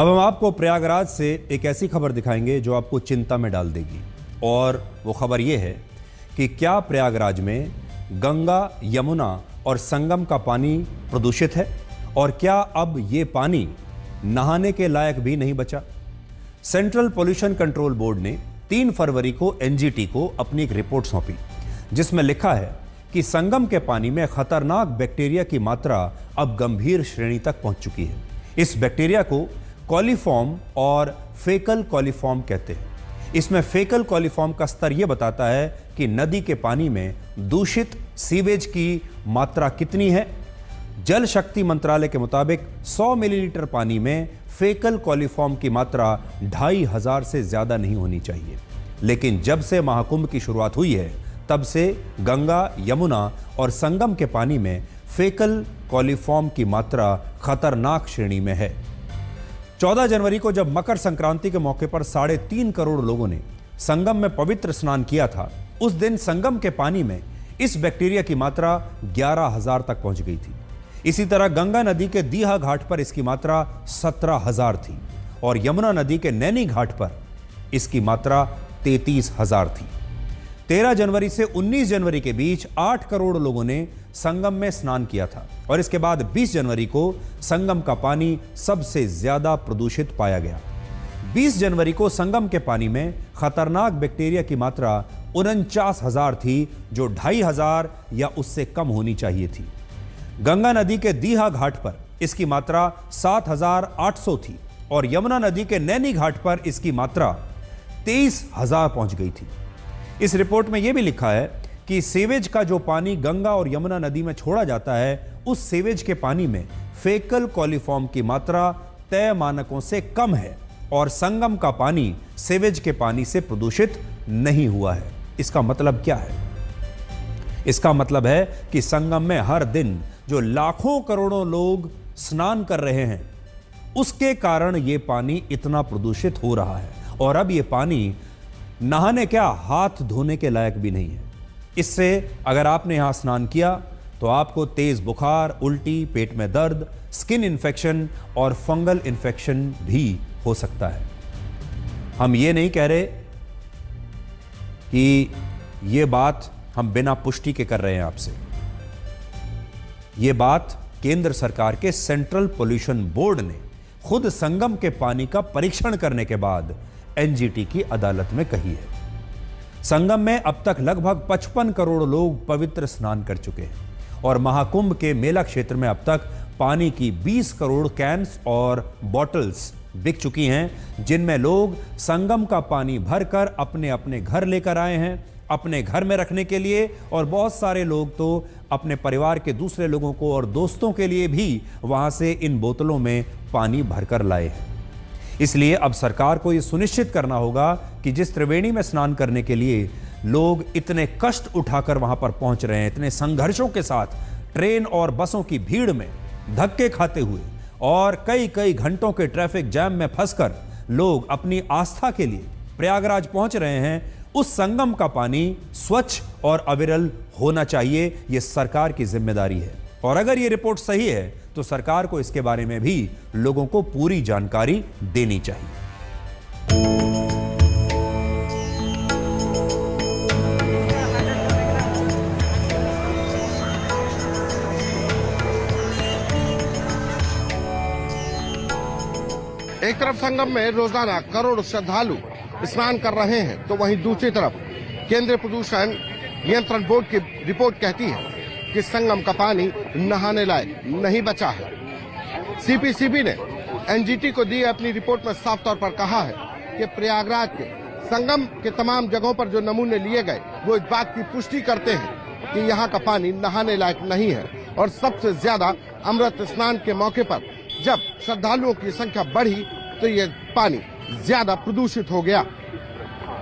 अब हम आपको प्रयागराज से एक ऐसी खबर दिखाएंगे जो आपको चिंता में डाल देगी। और वो खबर ये है कि क्या प्रयागराज में गंगा, यमुना और संगम का पानी प्रदूषित है और क्या अब ये पानी नहाने के लायक भी नहीं बचा। सेंट्रल पोल्यूशन कंट्रोल बोर्ड ने 3 फरवरी को एनजीटी को अपनी एक रिपोर्ट सौंपी, जिसमें लिखा है कि संगम के पानी में खतरनाक बैक्टीरिया की मात्रा अब गंभीर श्रेणी तक पहुंच चुकी है। इस बैक्टीरिया को कॉलीफॉर्म और फेकल कॉलीफॉर्म कहते हैं। इसमें फेकल कॉलीफॉर्म का स्तर यह बताता है कि नदी के पानी में दूषित सीवेज की मात्रा कितनी है। जल शक्ति मंत्रालय के मुताबिक 100 मिलीलीटर पानी में फेकल कॉलीफॉर्म की मात्रा 2500 से ज्यादा नहीं होनी चाहिए। लेकिन जब से महाकुंभ की शुरुआत हुई है, तब से गंगा, यमुना और संगम के पानी में फेकल कॉलीफॉर्म की मात्रा खतरनाक श्रेणी में है। 14 जनवरी को जब मकर संक्रांति के मौके पर 3.5 करोड़ लोगों ने संगम में पवित्र स्नान किया था, उस दिन संगम के पानी में इस बैक्टीरिया की मात्रा 11,000 तक पहुंच गई थी। इसी तरह गंगा नदी के दीहा घाट पर इसकी मात्रा 17,000 थी और यमुना नदी के नैनी घाट पर इसकी मात्रा 33,000 थी। 13 जनवरी से 19 जनवरी के बीच 8 करोड़ लोगों ने संगम में स्नान किया था और इसके बाद 20 जनवरी को संगम का पानी सबसे ज्यादा प्रदूषित पाया गया। 20 जनवरी को संगम के पानी में खतरनाक बैक्टीरिया की मात्रा 49,000 थी, जो 2,500 या उससे कम होनी चाहिए थी। गंगा नदी के दीहा घाट पर इसकी मात्रा 7,800 थी और यमुना नदी के नैनी घाट पर इसकी मात्रा 23,000 पहुंच गई थी। इस रिपोर्ट में यह भी लिखा है कि सीवेज का जो पानी गंगा और यमुना नदी में छोड़ा जाता है, उस सीवेज के पानी में फेकल कॉलीफॉर्म की मात्रा तय मानकों से कम है और संगम का पानी सीवेज के पानी से प्रदूषित नहीं हुआ है। इसका मतलब क्या है? इसका मतलब है कि संगम में हर दिन जो लाखों करोड़ों लोग स्नान कर रहे हैं, उसके कारण यह पानी इतना प्रदूषित हो रहा है और अब यह पानी नहाने क्या, हाथ धोने के लायक भी नहीं है। इससे अगर आपने यहां स्नान किया तो आपको तेज बुखार, उल्टी, पेट में दर्द, स्किन इन्फेक्शन और फंगल इन्फेक्शन भी हो सकता है। हम ये नहीं कह रहे कि ये बात हम बिना पुष्टि के कर रहे हैं आपसे। ये बात केंद्र सरकार के सेंट्रल पोल्यूशन बोर्ड ने खुद संगम के पानी का परीक्षण करने के बाद एनजीटी की अदालत में कही है। संगम में अब तक लगभग 55 करोड़ लोग पवित्र स्नान कर चुके हैं और महाकुंभ के मेला क्षेत्र में अब तक पानी की 20 करोड़ कैंस और बॉटल्स बिक चुकी हैं, जिनमें लोग संगम का पानी भरकर अपने अपने घर लेकर आए हैं, अपने घर में रखने के लिए, और बहुत सारे लोग तो अपने परिवार के दूसरे लोगों को और दोस्तों के लिए भी वहां से इन बोतलों में पानी भरकर लाए हैं। इसलिए अब सरकार को यह सुनिश्चित करना होगा कि जिस त्रिवेणी में स्नान करने के लिए लोग इतने कष्ट उठाकर वहां पर पहुंच रहे हैं, इतने संघर्षों के साथ ट्रेन और बसों की भीड़ में धक्के खाते हुए और कई घंटों के ट्रैफिक जैम में फंसकर लोग अपनी आस्था के लिए प्रयागराज पहुंच रहे हैं, उस संगम का पानी स्वच्छ और अविरल होना चाहिए। यह सरकार की जिम्मेदारी है और अगर यह रिपोर्ट सही है तो सरकार को इसके बारे में भी लोगों को पूरी जानकारी देनी चाहिए। एक तरफ संगम में रोजाना करोड़ श्रद्धालु स्नान कर रहे हैं, तो वहीं दूसरी तरफ केंद्रीय प्रदूषण नियंत्रण बोर्ड की रिपोर्ट कहती है कि संगम का पानी नहाने लायक नहीं बचा है। सीपीसीबी ने एनजीटी को दी अपनी रिपोर्ट में साफ तौर पर कहा है कि प्रयागराज के संगम के तमाम जगहों पर जो नमूने लिए गए, वो इस बात की पुष्टि करते हैं कि यहाँ का पानी नहाने लायक नहीं है और सबसे ज्यादा अमृत स्नान के मौके पर जब श्रद्धालुओं की संख्या बढ़ी तो ये पानी ज्यादा प्रदूषित हो गया।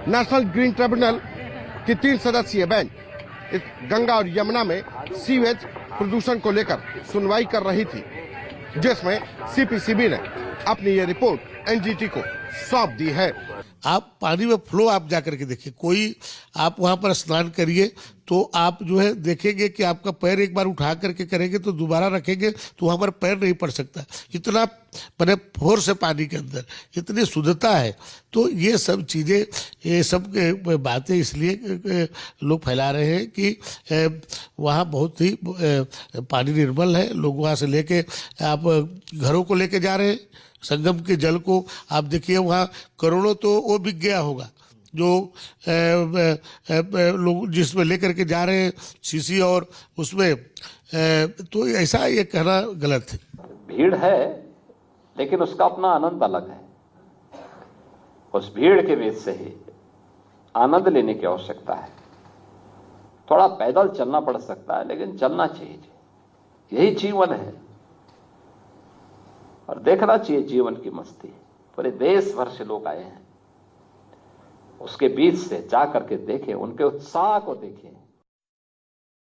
नेशनल ग्रीन ट्रिब्यूनल की 3 सदस्यीय बेंच इस गंगा और यमुना में सीवेज प्रदूषण को लेकर सुनवाई कर रही थी, जिसमें सीपीसीबी ने अपनी ये रिपोर्ट एनजीटी को सौंप दी है। आप पानी में फ्लो आप जाकर के देखिए, कोई आप वहां पर स्नान करिए तो आप जो है देखेंगे कि आपका पैर एक बार उठा करके करेंगे तो दोबारा रखेंगे तो वहां पर पैर नहीं पड़ सकता, इतना मैंने फोर्स है पानी के अंदर, इतनी शुद्धता है। तो ये सब चीज़ें, ये सब बातें इसलिए लोग फैला रहे हैं कि वहाँ बहुत ही पानी निर्मल है। लोग वहाँ से लेके आप घरों को लेके जा रहे हैं, संगम के जल को आप देखिए, वहाँ करोड़ों तो वो बिक गया होगा जो लोग जिसमें लेकर के जा रहे हैं शीशी, और उसमें तो ऐसा ये कहना गलत है। भीड़ है लेकिन उसका अपना आनंद अलग है। उस भीड़ के बीच से ही आनंद लेने की आवश्यकता है। थोड़ा पैदल चलना पड़ सकता है लेकिन चलना चाहिए, यही जीवन है। और देखना चाहिए जीवन की मस्ती। पूरे देश भर से लोग आए हैं, उसके बीच से जा करके देखें, उनके उत्साह को देखें।